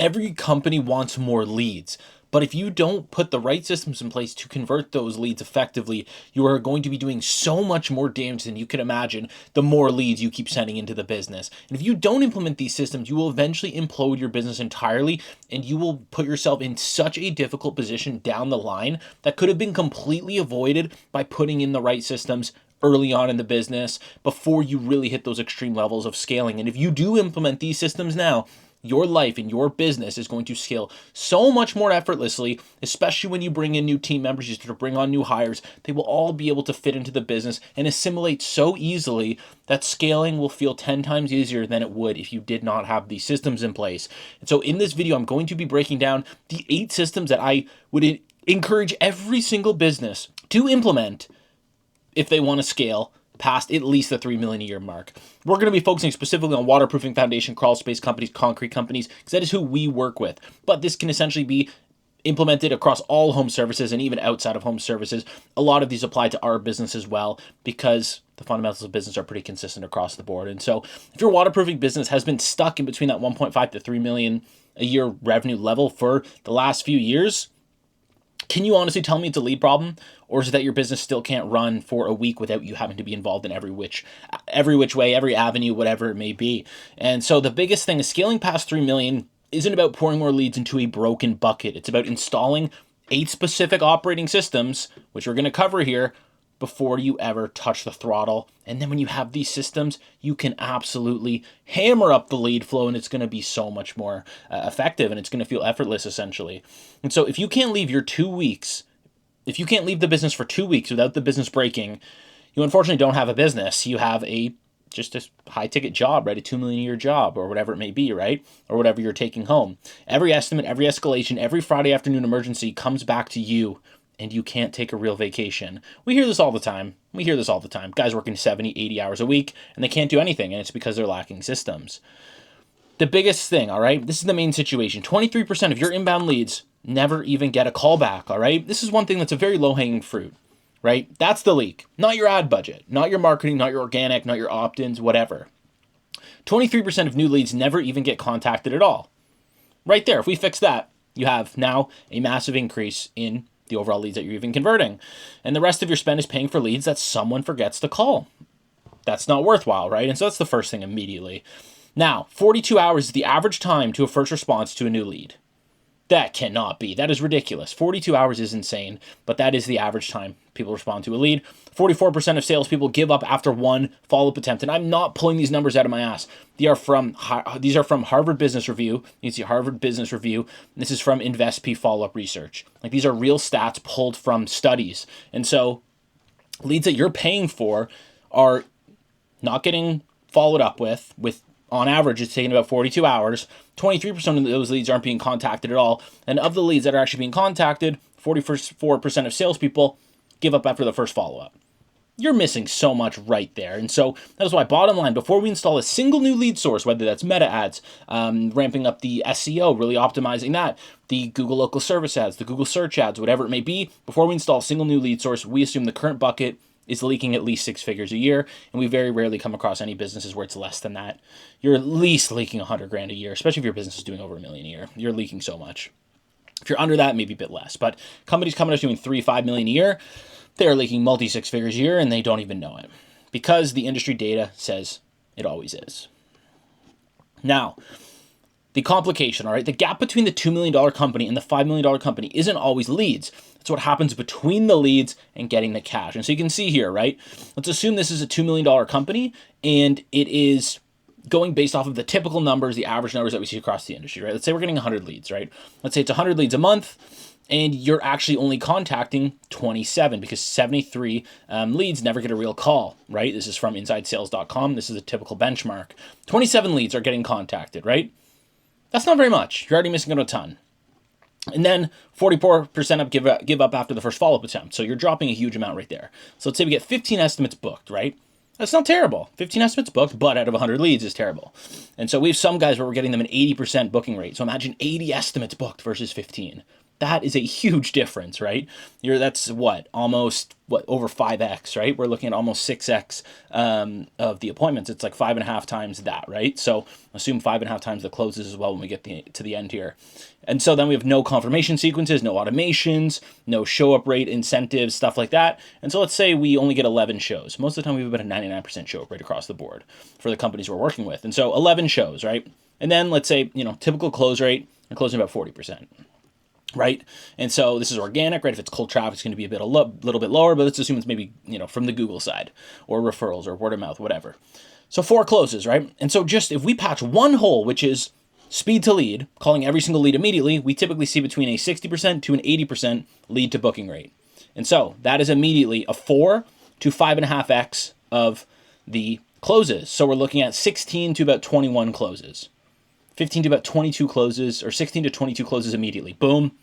Every company wants more leads. But if you don't put the right systems in place to convert those leads effectively, you are going to be doing so much more damage than you can imagine the more leads you keep sending into the business. And if you don't implement these systems, you will eventually implode your business entirely, and you will put yourself in such a difficult position down the line that could have been completely avoided by putting in the right systems early on in the business before you really hit those extreme levels of scaling. And if you do implement these systems now, your life and your business is going to scale so much more effortlessly, especially when you bring in new team members, you start to bring on new hires. They will all be able to fit into the business and assimilate so easily that scaling will feel 10 times easier than it would if you did not have these systems in place. And so in this video, I'm going to be breaking down the 8 systems that I would encourage every single business to implement if they want to scale past at least the 3 million a year mark. We're going to be focusing specifically on waterproofing, foundation, crawl space companies, concrete companies, because that is who we work with. But this can essentially be implemented across all home services and even outside of home services. A lot of these apply to our business as well because the fundamentals of business are pretty consistent across the board. And so if your waterproofing business has been stuck in between that 1.5 to 3 million a year revenue level for the last few years, can you honestly tell me it's a lead problem? Or is it that your business still can't run for a week without you having to be involved in every which way, every avenue, whatever it may be? And so the biggest thing is scaling past 3 million isn't about pouring more leads into a broken bucket. It's about installing 8 specific operating systems, which we're going to cover here, before you ever touch the throttle. And then when you have these systems, you can absolutely hammer up the lead flow, and it's going to be so much more effective, and it's going to feel effortless essentially. And so if you can't leave your 2 weeks, if you can't leave the business for 2 weeks without the business breaking, you unfortunately don't have a business. You have just a high ticket job, right? A 2 million a year job or whatever it may be, right? Or whatever you're taking home. Every estimate, every escalation, every Friday afternoon emergency comes back to you, and you can't take a real vacation. We hear this all the time. Guys working 70, 80 hours a week, and they can't do anything, and it's because they're lacking systems. The biggest thing, all right, this is the main situation. 23% of your inbound leads never even get a call back, all right? This is one thing that's a very low-hanging fruit, right? That's the leak. Not your ad budget, not your marketing, not your organic, not your opt-ins, whatever. 23% of new leads never even get contacted at all. Right there, if we fix that, you have now a massive increase in the overall leads that you're even converting. And the rest of your spend is paying for leads that someone forgets to call. That's not worthwhile, right? And so that's the first thing immediately. Now, 42 hours is the average time to a first response to a new lead. That cannot be. That is ridiculous. 42 hours is insane, but that is the average time people respond to a lead. 44% of salespeople give up after one follow-up attempt, and I'm not pulling these numbers out of my ass. These are from Harvard Business Review. You can see Harvard Business Review. This is from InvestP follow-up research. Like, these are real stats pulled from studies. And so leads that you're paying for are not getting followed up with on average, it's taking about 42 hours. 23% of those leads aren't being contacted at all. And of the leads that are actually being contacted, 44% of salespeople give up after the first follow-up. You're missing so much right there. And so that's why, bottom line, before we install a single new lead source, whether that's meta ads, ramping up the SEO, really optimizing that, the Google local service ads, the Google search ads, whatever it may be, before we install a single new lead source, we assume the current bucket is leaking at least 6 figures a year, and we very rarely come across any businesses where it's less than that. You're at least leaking 100 grand a year, especially if your business is doing over $1 million a year. You're leaking so much. If you're under that, maybe a bit less. But companies coming us doing 3-5 million a year, they're leaking multi 6 figures a year, and they don't even know it because the industry data says it always is. Now, the complication, all right, the gap between the $2 million company and the $5 million company isn't always leads. It's what happens between the leads and getting the cash. And so you can see here, right? Let's assume this is a $2 million company, and it is going based off of the typical numbers, the average numbers that we see across the industry, right? Let's say we're getting 100 leads, right? Let's say it's 100 leads a month, and you're actually only contacting 27 because 73 leads never get a real call, right? This is from InsideSales.com. This is a typical benchmark. 27 leads are getting contacted, right? That's not very much. You're already missing out a ton. And then 44% give up after the first follow-up attempt. So you're dropping a huge amount right there. So let's say we get 15 estimates booked, right? That's not terrible. 15 estimates booked, but out of 100 leads is terrible. And so we have some guys where we're getting them an 80% booking rate. So imagine 80 estimates booked versus 15. That is a huge difference, right? That's almost over 5x, right? We're looking at almost 6x of the appointments. It's like 5.5 times that, right? So assume 5.5 times the closes as well when we get to the end here. And so then we have no confirmation sequences, no automations, no show up rate incentives, stuff like that. And so let's say we only get 11 shows. Most of the time we have about a 99% show up rate across the board for the companies we're working with. And so 11 shows, right? And then let's say, typical close rate, and closing about 40%. Right? And so this is organic, right? If it's cold traffic, it's going to be a little bit lower, but let's assume it's maybe, from the Google side or referrals or word of mouth, whatever. So 4 closes, right? And so just if we patch one hole, which is speed to lead, calling every single lead immediately, we typically see between a 60% to an 80% lead to booking rate. And so that is immediately a 4 to 5.5x of the closes. So we're looking at 16 to about 21 closes. 15 to about 22 closes, or 16 to 22 closes immediately. Boom,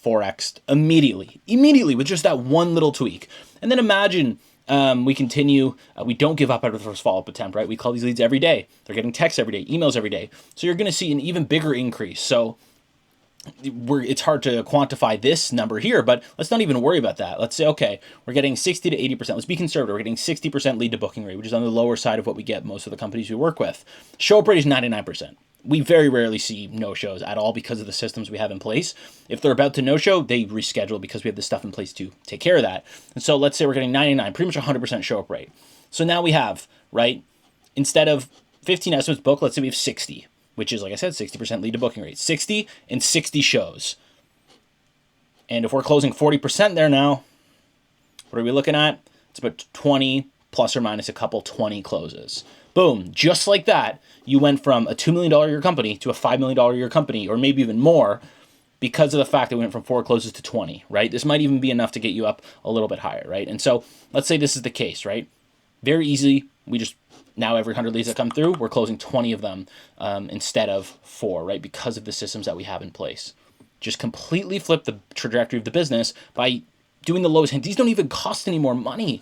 4x immediately with just that one little tweak. And then imagine we continue, we don't give up after the first follow-up attempt, right? We call these leads every day. They're getting texts every day, emails every day. So you're going to see an even bigger increase. So it's hard to quantify this number here, but let's not even worry about that. Let's say, okay, we're getting 60 to 80%. Let's be conservative. We're getting 60% lead to booking rate, which is on the lower side of what we get most of the companies we work with. Show up rate is 99%. We very rarely see no-shows at all because of the systems we have in place. If they're about to no-show, they reschedule because we have the stuff in place to take care of that. And so let's say we're getting 99, pretty much 100% show-up rate. So now we have, right, instead of 15 estimates booked, let's say we have 60, which is, like I said, 60% lead to booking rate. 60 and 60 shows. And if we're closing 40% there now, what are we looking at? It's about 20 plus or minus a couple 20 closes. Boom, just like that, you went from a $2 million a year company to a $5 million a year company, or maybe even more, because of the fact that we went from 4 closes to 20, right? This might even be enough to get you up a little bit higher, right? And so let's say this is the case, right? Very easy. Now every 100 leads that come through, we're closing 20 of them instead of 4, right? Because of the systems that we have in place. Just completely flip the trajectory of the business by doing the lowest hint. These don't even cost any more money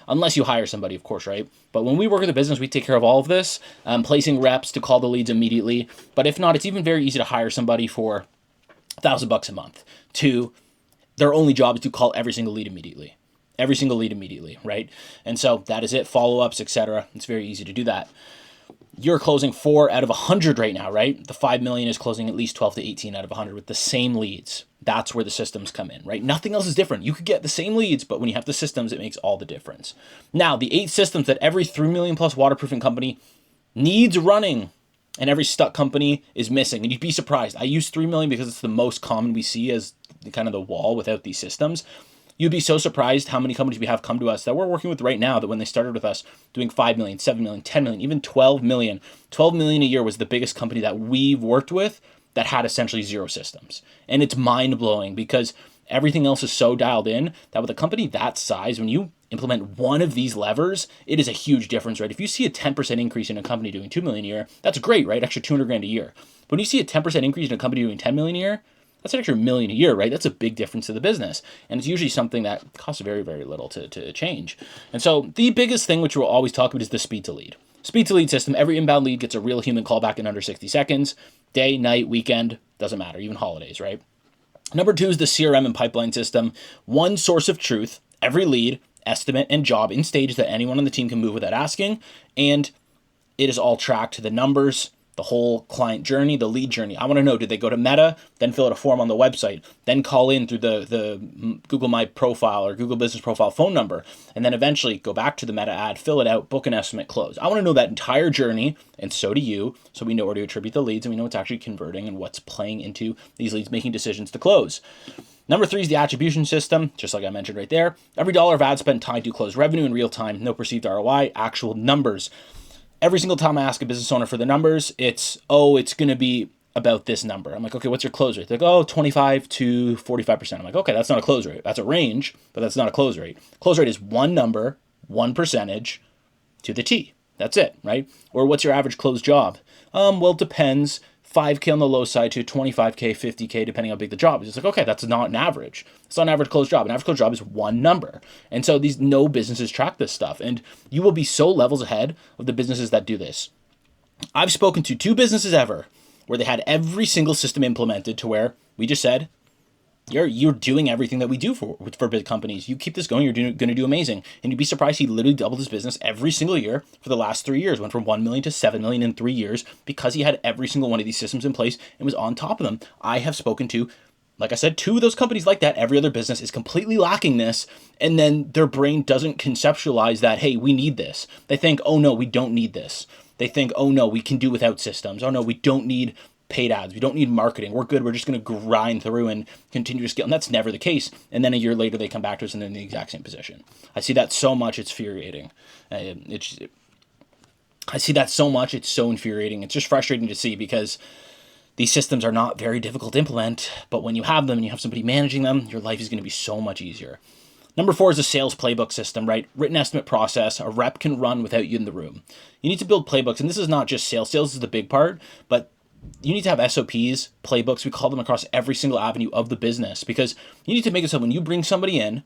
unless you hire somebody, of course, right? But when we work with a business, we take care of all of this, placing reps to call the leads immediately. But if not, it's even very easy to hire somebody for $1,000 a month their only job is to call every single lead immediately, right? And so that is it, follow-ups, etc. It's very easy to do that. You're closing 4 out of 100 right now, right? The 5 million is closing at least 12 to 18 out of 100 with the same leads. That's where the systems come in, right? Nothing else is different. You could get the same leads, but when you have the systems, it makes all the difference. Now, the 8 systems that every 3 million plus waterproofing company needs running and every stuck company is missing. And you'd be surprised. I use 3 million because it's the most common we see as kind of the wall without these systems. You'd be so surprised how many companies we have come to us that we're working with right now that when they started with us doing 5 million, 7 million, 10 million, even 12 million. 12 million a year was the biggest company that we've worked with that had essentially 0 systems. And it's mind-blowing because everything else is so dialed in that with a company that size, when you implement one of these levers, it is a huge difference, right? If you see a 10% increase in a company doing 2 million a year, that's great, right? Extra 200 grand a year. But when you see a 10% increase in a company doing 10 million a year, that's an extra $1 million a year, right? That's a big difference to the business. And it's usually something that costs very, very little to change. And so the biggest thing, which we'll always talk about, is the speed to lead. Speed to lead system. Every inbound lead gets a real human callback in under 60 seconds. Day, night, weekend, doesn't matter, even holidays, right? Number 2 is the CRM and pipeline system. One source of truth, every lead, estimate, and job in stage that anyone on the team can move without asking. And it is all tracked to the numbers, the whole client journey, the lead journey. I want to know, did they go to Meta, then fill out a form on the website, then call in through the Google My Profile or Google Business Profile phone number, and then eventually go back to the Meta ad, fill it out, book an estimate, close. I want to know that entire journey, and so do you, so we know where to attribute the leads, and we know what's actually converting and what's playing into these leads, making decisions to close. Number 3 is the attribution system, just like I mentioned right there. Every dollar of ad spend tied to close revenue in real time, no perceived ROI, actual numbers. Every single time I ask a business owner for the numbers, it's going to be about this number. I'm like, okay, what's your close rate? They're like, 25 to 45%. I'm like, okay, that's not a close rate. That's a range, but that's not a close rate. Close rate is one number, one percentage to the T. That's it, right? Or what's your average closed job? Well, it depends. 5K on the low side to 25K, 50K, depending how big the job is. It's like, okay, that's not an average. It's not an average closed job. An average closed job is one number. And so no businesses track this stuff. And you will be so levels ahead of the businesses that do this. I've spoken to 2 businesses ever where they had every single system implemented to where we just said, You're doing everything that we do for big companies. You keep this going, you're going to do amazing. And you'd be surprised he literally doubled his business every single year for the last 3 years. Went from 1 million to 7 million in 3 years because he had every single one of these systems in place and was on top of them. I have spoken to, like I said, 2 of those companies like that. Every other business is completely lacking this, and then their brain doesn't conceptualize that, hey, we need this. They think, oh no, we don't need this. They think, oh no, we can do without systems. Oh no, we don't need paid ads. We don't need marketing. We're good. We're just going to grind through and continue to scale. And that's never the case. And then a year later, they come back to us and they're in the exact same position. I see that so much. It's infuriating. I see that so much. It's so infuriating. It's just frustrating to see because these systems are not very difficult to implement. But when you have them and you have somebody managing them, your life is going to be so much easier. Number 4 is a sales playbook system, right? Written estimate process. A rep can run without you in the room. You need to build playbooks. And this is not just sales. Sales is the big part, but you need to have SOPs, playbooks. We call them across every single avenue of the business because you need to make it so when you bring somebody in,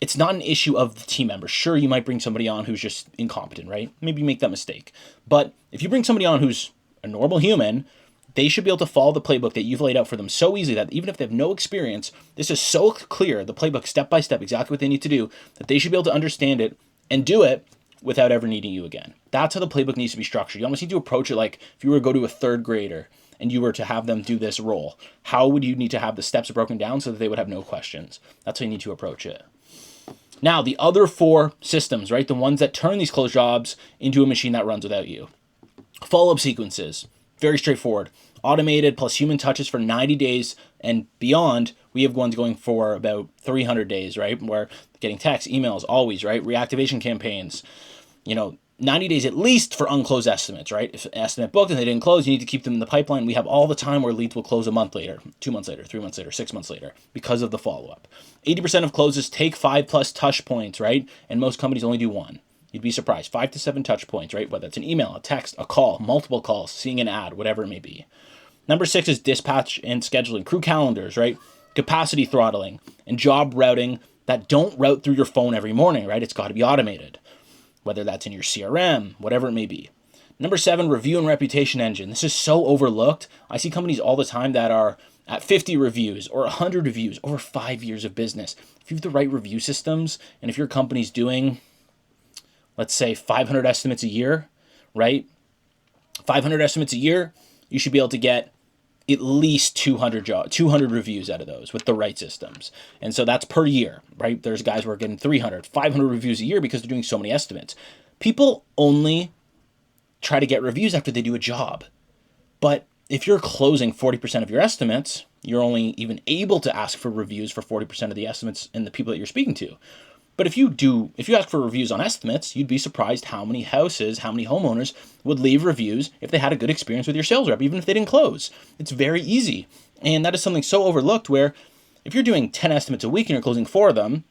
it's not an issue of the team member. Sure, you might bring somebody on who's just incompetent, right? Maybe you make that mistake. But if you bring somebody on who's a normal human, they should be able to follow the playbook that you've laid out for them so easily that even if they have no experience, this is so clear, the playbook step by step, exactly what they need to do, that they should be able to understand it and do it without ever needing you again. That's how the playbook needs to be structured. You almost need to approach it like if you were to go to a 3rd grader and you were to have them do this role, how would you need to have the steps broken down so that they would have no questions? That's how you need to approach it. Now, the other 4 systems, right? The ones that turn these closed jobs into a machine that runs without you. Follow-up sequences, very straightforward. Automated plus human touches for 90 days and beyond. We have ones going for about 300 days, right? Where getting texts, emails, always, right? Reactivation campaigns, 90 days at least for unclosed estimates, right? If an estimate booked and they didn't close, you need to keep them in the pipeline. We have all the time where leads will close a month later, 2 months later, 3 months later, 6 months later because of the follow-up. 80% of closes take 5+ touch points, right? And most companies only do 1. You'd be surprised. 5 to 7 touch points, right? Whether it's an email, a text, a call, multiple calls, seeing an ad, whatever it may be. Number 6 is dispatch and scheduling, crew calendars, right? Capacity throttling and job routing that don't route through your phone every morning, right? It's got to be automated, whether that's in your CRM, whatever it may be. Number 7, review and reputation engine. This is so overlooked. I see companies all the time that are at 50 reviews or 100 reviews over 5 years of business. If you have the right review systems, and if your company's doing, let's say 500 estimates a year, right? 500 estimates a year, you should be able to get at least 200 reviews out of those with the right systems. And so that's per year, right? There's guys who are getting 300, 500 reviews a year because they're doing so many estimates. People only try to get reviews after they do a job. But if you're closing 40% of your estimates, you're only even able to ask for reviews for 40% of the estimates and the people that you're speaking to. But if you ask for reviews on estimates, you'd be surprised how many houses, how many homeowners would leave reviews if they had a good experience with your sales rep, even if they didn't close. It's very easy. And that is something so overlooked where if you're doing 10 estimates a week and you're closing 4 of them,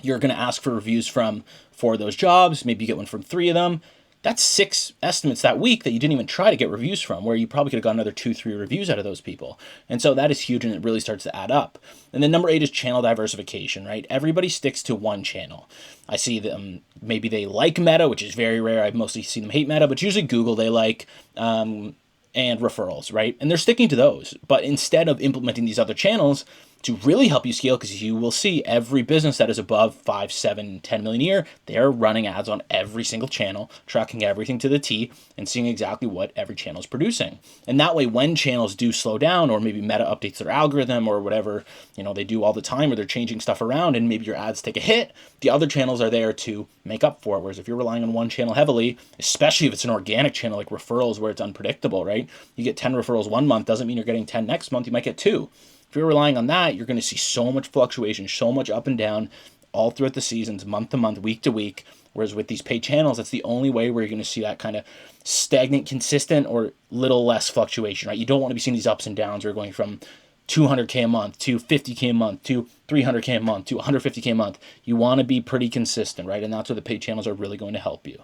you're going to ask for reviews from 4 of those jobs. Maybe you get one from 3 of them. That's 6 estimates that week that you didn't even try to get reviews from, where you probably could have got another 2-3 reviews out of those people. And so that is huge, and it really starts to add up. And then number 8 is channel diversification, right? Everybody sticks to one channel. I see them, maybe they like Meta, which is very rare. I've mostly seen them hate Meta, but it's usually Google they like, and referrals, right? And they're sticking to those. But instead of implementing these other channels to really help you scale, because you will see every business that is above 5, 7, 10 million a year, they're running ads on every single channel, tracking everything to the T, and seeing exactly what every channel is producing. And that way, when channels do slow down, or maybe Meta updates their algorithm, or whatever, they do all the time, or they're changing stuff around, and maybe your ads take a hit, the other channels are there to make up for it. Whereas if you're relying on one channel heavily, especially if it's an organic channel like referrals where it's unpredictable, right? You get 10 referrals one month, doesn't mean you're getting 10 next month, you might get 2. If you're relying on that, you're going to see so much fluctuation, so much up and down all throughout the seasons, month to month, week to week. Whereas with these paid channels, that's the only way where you're going to see that kind of stagnant, consistent, or little less fluctuation, right? You don't want to be seeing these ups and downs where you're going from 200K a month to 50K a month to 300K a month to 150K a month. You want to be pretty consistent, right? And that's where the paid channels are really going to help you.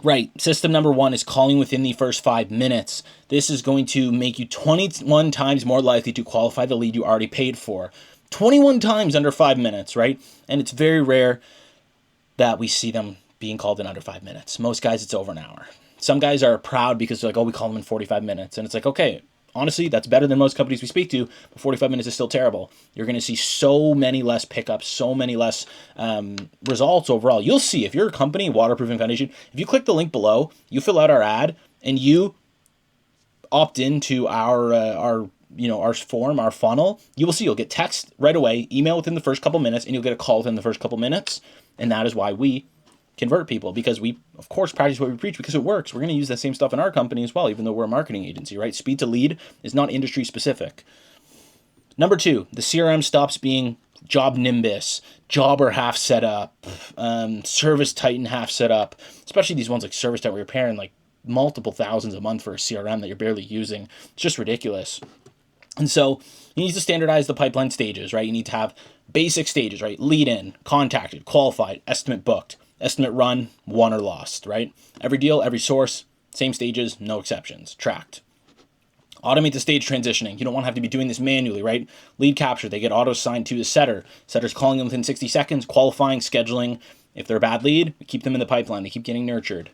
Right, system number 1 is calling within the first 5 minutes. This is going to make you 21 times more likely to qualify the lead you already paid for. 21 times under 5 minutes, right? And it's very rare that we see them being called in under 5 minutes. Most guys, it's over an hour. Some guys are proud because they're like, oh, we call them in 45 minutes. And it's like, okay, honestly, that's better than most companies we speak to, but 45 minutes is still terrible. You're going to see so many less pickups, so many less results overall. You'll see if you're a company, Waterproofing Foundation, if you click the link below, you fill out our ad, and you opt into our form, our funnel, you will see you'll get text right away, email within the first couple minutes, and you'll get a call within the first couple minutes. And that is why we convert people, because we, of course, practice what we preach because it works. We're going to use that same stuff in our company as well, even though we're a marketing agency, right? Speed to lead is not industry specific. Number 2, the CRM stops being Job Nimbus, Jobber half set up, Service Titan half set up, especially these ones like Service Titan where you're paying like multiple thousands a month for a CRM that you're barely using. It's just ridiculous. And so you need to standardize the pipeline stages, right? You need to have basic stages, right? Lead in, contacted, qualified, estimate booked, estimate run, won or lost, right? Every deal, every source, same stages, no exceptions, tracked. Automate the stage transitioning. You don't want to have to be doing this manually, right? Lead capture, they get auto-assigned to the setter. Setter's calling them within 60 seconds, qualifying, scheduling. If they're a bad lead, we keep them in the pipeline. They keep getting nurtured.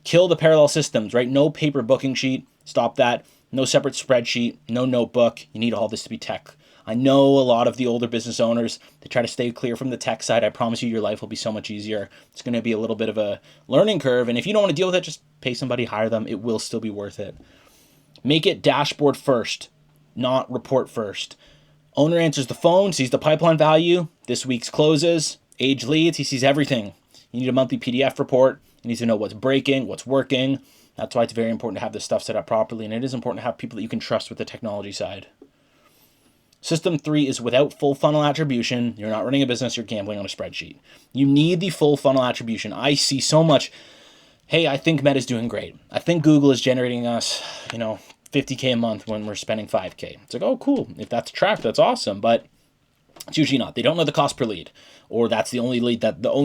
Kill the parallel systems, right? No paper booking sheet. Stop that. No separate spreadsheet, no notebook. You need all this to be tech. I know a lot of the older business owners, they try to stay clear from the tech side. I promise you, your life will be so much easier. It's going to be a little bit of a learning curve. And if you don't want to deal with it, just pay somebody, hire them. It will still be worth it. Make it dashboard first, not report first. Owner answers the phone, sees the pipeline value, this week's closes, age leads, he sees everything. You need a monthly PDF report. You need to know what's breaking, what's working. That's why it's very important to have this stuff set up properly, and it is important to have people that you can trust with the technology side. System 3 is without full funnel attribution. You're not running a business, you're gambling on a spreadsheet. You need the full funnel attribution. I see so much, hey, I think Meta's doing great. I think Google is generating us, $50K a month when we're spending $5K. It's like, oh, cool. If that's tracked, that's awesome. But it's usually not. They don't know the cost per lead, or that's the only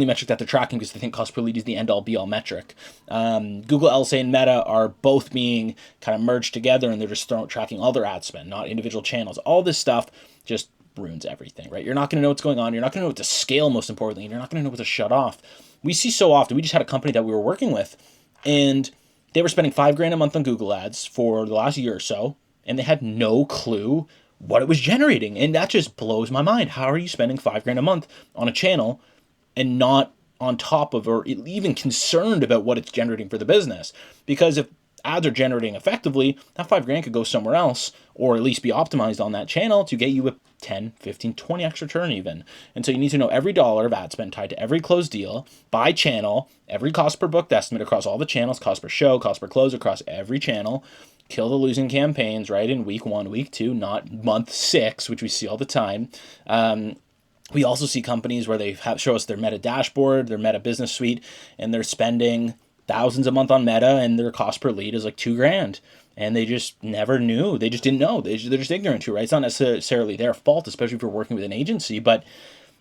metric that they're tracking because they think cost per lead is the end all be all metric. Google, LSA, and Meta are both being kind of merged together, and they're just tracking all their ad spend, not individual channels. All this stuff just ruins everything, right? You're not going to know what's going on. You're not going to know what to scale, most importantly, and you're not going to know what to shut off. We see so often. We just had a company that we were working with, and they were spending $5,000 a month on Google ads for the last year or so, and they had no clue what it was generating. And that just blows my mind. How are you spending $5,000 a month on a channel and not on top of or even concerned about what it's generating for the business? Because if ads are generating effectively, that $5,000 could go somewhere else, or at least be optimized on that channel to get you a 10, 15, 20 extra turn even. And so you need to know every dollar of ad spend tied to every closed deal by channel, every cost per booked estimate across all the channels, cost per show, cost per close across every channel. Kill the losing campaigns, right, in week 1, week 2, not month 6, which we see all the time. We also see companies where they show us their Meta dashboard, their Meta business suite, and they're spending thousands a month on Meta, and their cost per lead is like $2,000. And they just never knew. They just didn't know. They're just ignorant to, right? It's not necessarily their fault, especially if you're working with an agency, but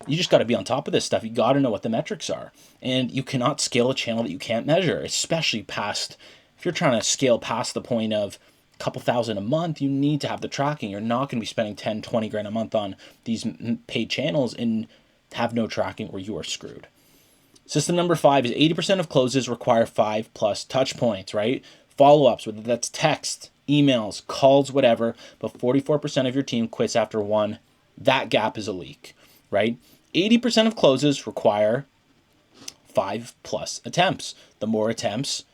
you just got to be on top of this stuff. You got to know what the metrics are. And you cannot scale a channel that you can't measure, especially if you're trying to scale past the point of a couple thousand a month, you need to have the tracking. You're not going to be spending 10, 20 grand a month on these paid channels and have no tracking, or you are screwed. System number 5 is 80% of closes require 5+ touch points, right? Follow-ups, whether that's text, emails, calls, whatever, but 44% of your team quits after 1. That gap is a leak, right? 80% of closes require 5+ attempts. The more attempts,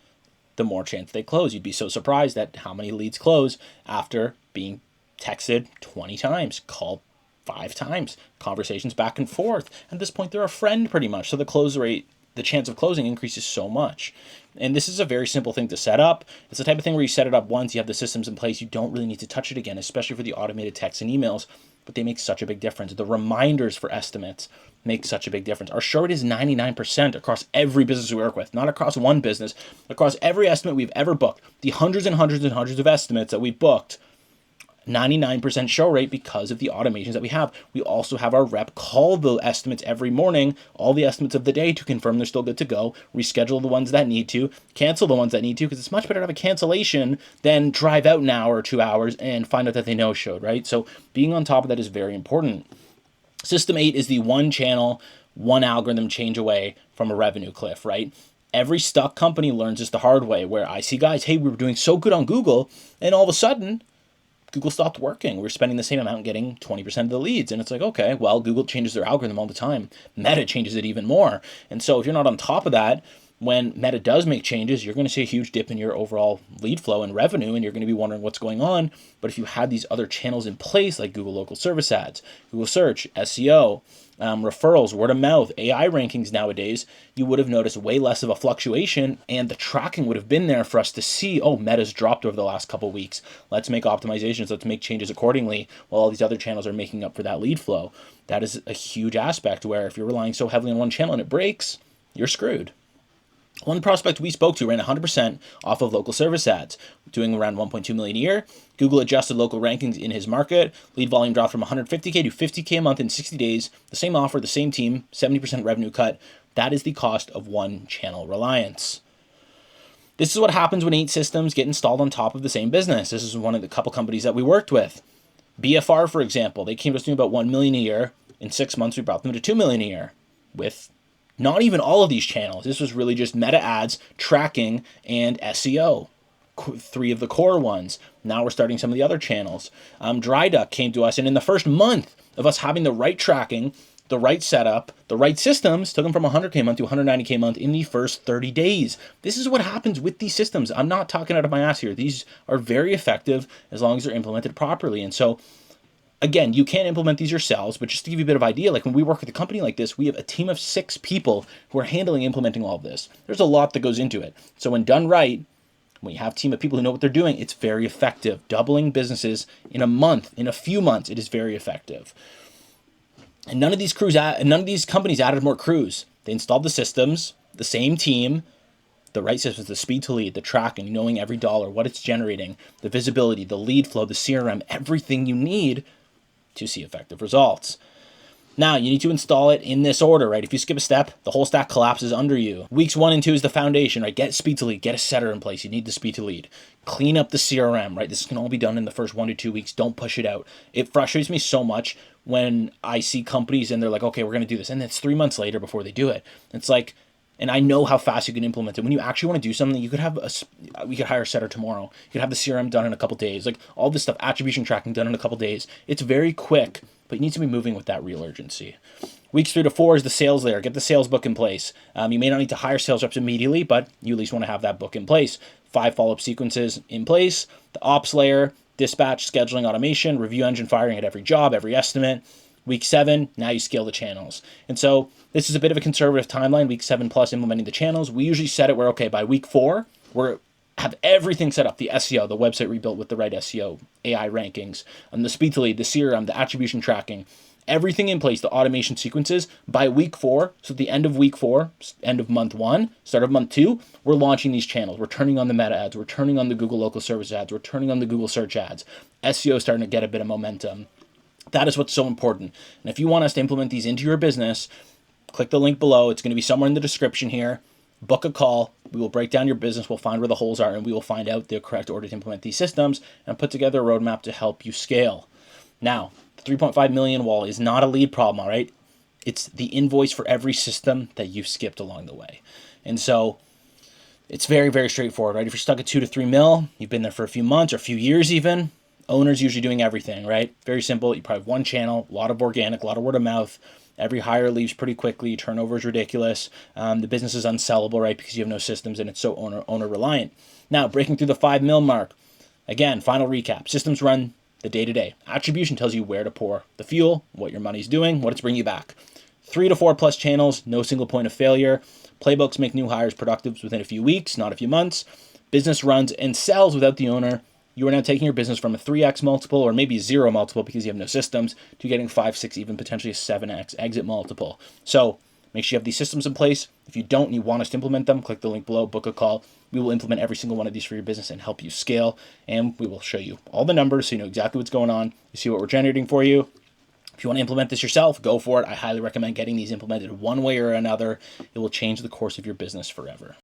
the more chance they close. You'd be so surprised at how many leads close after being texted 20 times, called 5 times, conversations back and forth. At this point, they're a friend pretty much. So the close rate, the chance of closing increases so much. And this is a very simple thing to set up. It's the type of thing where you set it up once, you have the systems in place, you don't really need to touch it again, especially for the automated texts and emails, but they make such a big difference. The reminders for estimates make such a big difference. Our show rate is 99% across every business we work with, not across one business, across every estimate we've ever booked. The hundreds and hundreds and hundreds of estimates that we've booked, 99% show rate because of the automations that we have. We also have our rep call the estimates every morning, all the estimates of the day, to confirm they're still good to go, reschedule the ones that need to, cancel the ones that need to, because it's much better to have a cancellation than drive out an hour or 2 hours and find out that they no-showed, right? So being on top of that is very important. System 8 is the one channel, one algorithm change away from a revenue cliff, right? Every stuck company learns this the hard way, where I see guys, hey, we were doing so good on Google, and all of a sudden, Google stopped working. We're spending the same amount getting 20% of the leads. And it's like, okay, well, Google changes their algorithm all the time. Meta changes it even more. And so if you're not on top of that, when Meta does make changes, you're going to see a huge dip in your overall lead flow and revenue, and you're going to be wondering what's going on. But if you had these other channels in place, like Google Local Service Ads, Google Search, SEO, referrals, word of mouth, AI rankings nowadays, you would have noticed way less of a fluctuation, and the tracking would have been there for us to see, oh, Meta's dropped over the last couple of weeks. Let's make optimizations. Let's make changes accordingly while all these other channels are making up for that lead flow. That is a huge aspect where if you're relying so heavily on one channel and it breaks, you're screwed. One prospect we spoke to ran 100% off of local service ads, doing around 1.2 million a year. Google adjusted local rankings in his market. Lead volume dropped from 150K to 50K a month in 60 days. The same offer, the same team, 70% revenue cut. That is the cost of one channel reliance. This is what happens when 8 systems get installed on top of the same business. This is one of the couple companies that we worked with. BFR, for example, they came to us doing about 1 million a year. In 6 months, we brought them to 2 million a year with not even all of these channels. This was really just meta ads, tracking, and SEO. 3 of the core ones. Now we're starting some of the other channels. Dryduck came to us, and in the first month of us having the right tracking, the right setup, the right systems, took them from 100K a month to 190K a month in the first 30 days. This is what happens with these systems. I'm not talking out of my ass here. These are very effective as long as they're implemented properly. And so, again, you can't implement these yourselves, but just to give you a bit of idea, like when we work with a company like this, we have a team of 6 people who are handling implementing all of this. There's a lot that goes into it. So when done right, when you have a team of people who know what they're doing, it's very effective. Doubling businesses in a month, in a few months, it is very effective. And none of these companies added more crews. They installed the systems, the same team, the right systems, the speed to lead, the tracking, knowing every dollar, what it's generating, the visibility, the lead flow, the CRM, everything you need to see effective results. Now, you need to install it in this order, right? If you skip a step, the whole stack collapses under you. Weeks 1 and 2 is the foundation, right? Get speed to lead, get a setter in place. You need the speed to lead. Clean up the CRM, right? This can all be done in the first 1 to 2 weeks. Don't push it out. It frustrates me so much when I see companies and they're like, okay, we're going to do this. And it's 3 months later before they do it. It's like, and I know how fast you can implement it. When you actually want to do something, you could have we could hire a setter tomorrow. You could have the CRM done in a couple days. Like all this stuff, attribution tracking done in a couple days. It's very quick, but you need to be moving with that real urgency. Weeks 3 to 4 is the sales layer. Get the sales book in place. You may not need to hire sales reps immediately, but you at least want to have that book in place. 5 follow-up sequences in place. The ops layer, dispatch, scheduling, automation, review engine firing at every job, every estimate. Week 7, now you scale the channels. And so this is a bit of a conservative timeline, week 7 plus implementing the channels. We usually set it where, okay, by week 4, we're have everything set up, the SEO, the website rebuilt with the right SEO, AI rankings, and the speed to lead, the CRM, the attribution tracking, everything in place, the automation sequences. By week 4, so at the end of week 4, end of month 1, start of month 2, we're launching these channels. We're turning on the meta ads. We're turning on the Google Local Service ads. We're turning on the Google Search ads. SEO is starting to get a bit of momentum. That is what's so important. And if you want us to implement these into your business, click the link below. It's going to be somewhere in the description here. Book a call. We will break down your business. We'll find where the holes are, and we will find out the correct order to implement these systems and put together a roadmap to help you scale. Now, the 3.5 million wall is not a lead problem, all right? It's the invoice for every system that you've skipped along the way. And so it's very, very straightforward, right? If you're stuck at 2 to 3 mil, you've been there for a few months or a few years even, owner's usually doing everything, right? Very simple. You probably have one channel, a lot of organic, a lot of word of mouth. Every hire leaves pretty quickly. Turnover is ridiculous. The business is unsellable, right? Because you have no systems and it's so owner reliant. Now, breaking through the 5 mil mark. Again, final recap. Systems run the day-to-day. Attribution tells you where to pour the fuel, what your money's doing, what it's bringing you back. 3 to 4 plus channels, no single point of failure. Playbooks make new hires productive within a few weeks, not a few months. Business runs and sells without the owner. You are now taking your business from a 3x multiple or maybe 0 multiple because you have no systems to getting 5, 6, even potentially a 7x exit multiple. So make sure you have these systems in place. If you don't and you want us to implement them, click the link below, book a call. We will implement every single one of these for your business and help you scale. And we will show you all the numbers so you know exactly what's going on. You see what we're generating for you. If you want to implement this yourself, go for it. I highly recommend getting these implemented one way or another. It will change the course of your business forever.